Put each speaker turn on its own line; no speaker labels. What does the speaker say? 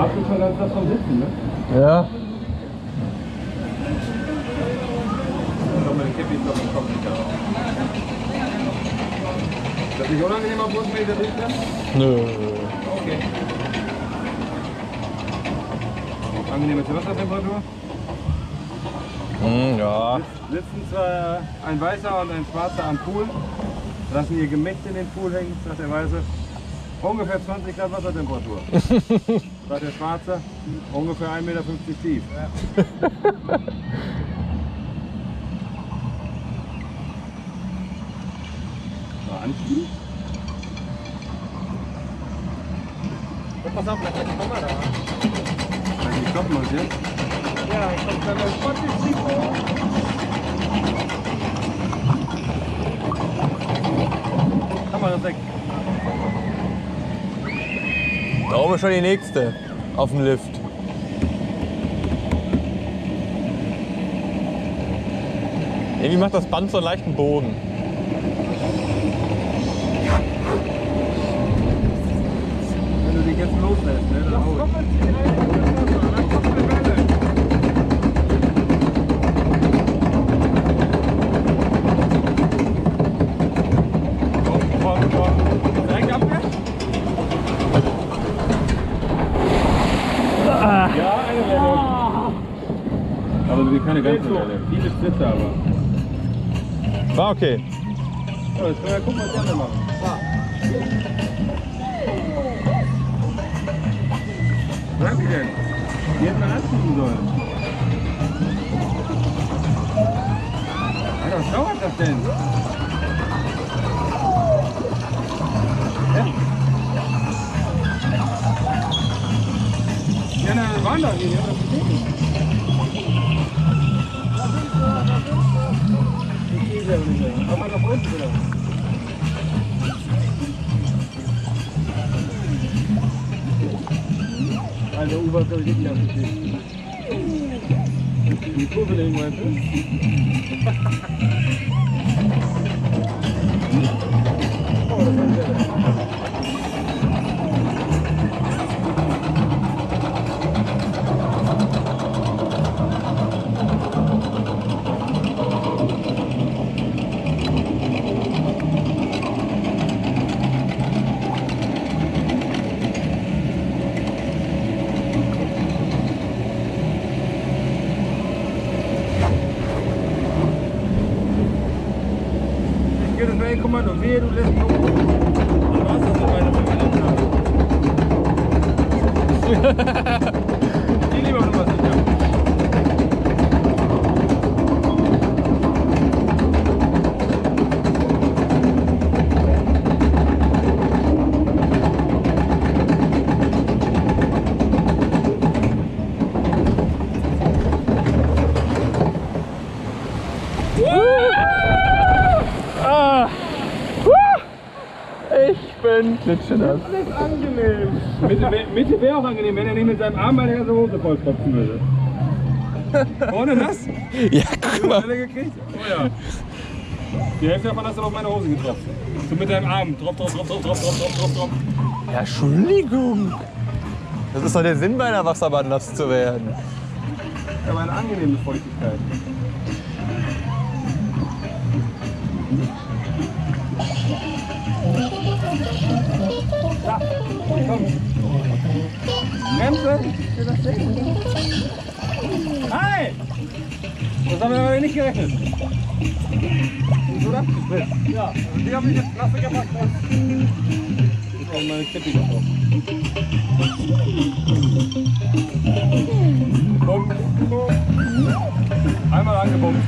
Schlaf ist schon ganz das vom Sitzen, ne?
Ja.
Meine Kippe ist doch im Kopf nicht auf. Ist das nicht unangenehm auf Bus mit der Sitzen?
Nö.
Okay. Angenehme Wassertemperatur?
Ja.
Sitzen zwar ein Weißer und ein Schwarzer am Pool, lassen ihr Gemächt in den Pool hängen, sagt der Weiße. Ungefähr 20 Grad Wassertemperatur. Sagt der Schwarze, ungefähr 1,50 Meter tief. Ja. Mal anschieben.
Pass auf, vielleicht kommen wir da.
Die stoppen uns jetzt.
Ja, ich komme dann auf 20 Kilo.
Kamera weg.
Da oben ist schon die nächste auf dem Lift. Irgendwie macht das Band so einen leichten Bogen.
Wenn du dich jetzt loslässt, ne, dann hau ich. Ja, eine Welle. Aber keine ganze Welle. Viele Spitze aber.
War okay.
So, jetzt können wir gucken, was die anderen machen. Was sagen die denn? Die hätten mal anziehen sollen. Ja, was dauert das denn? Ja, na, das waren doch hier, die haben das gesehen. Ich sehe sie aber nicht mehr. Aber nach unten wieder. Also U-Bahn habe ich nicht abgeschickt. Die Kurve legen, meinst du? Oh, das war ein Welle. Guck mal, nur wehe, du lässt noch. Du hast das so weiter von mir. Die lieber noch was sicher.
Klitschenass.
Das ist angenehm. Mitte wäre auch angenehm, wenn er nicht mit seinem Arm bei der ganzen Hose vollstopfen würde. Ohne nass?
Ja, guck mal.
Gekriegt? Oh ja. Die Hälfte davon hast du auf meine Hose getroffen. So mit deinem Arm. Drauf.
Ja, Entschuldigung. Das ist doch der Sinn bei einer Wasserbahn, nass zu werden.
Aber eine angenehme Feuchtigkeit. Ja, komm. Bremse. Hi! Das haben wir aber nicht gerechnet. Oder? Ja. Die haben mich jetzt nasse gemacht. Ich habe meine Kippe getroffen. Einmal angebummt.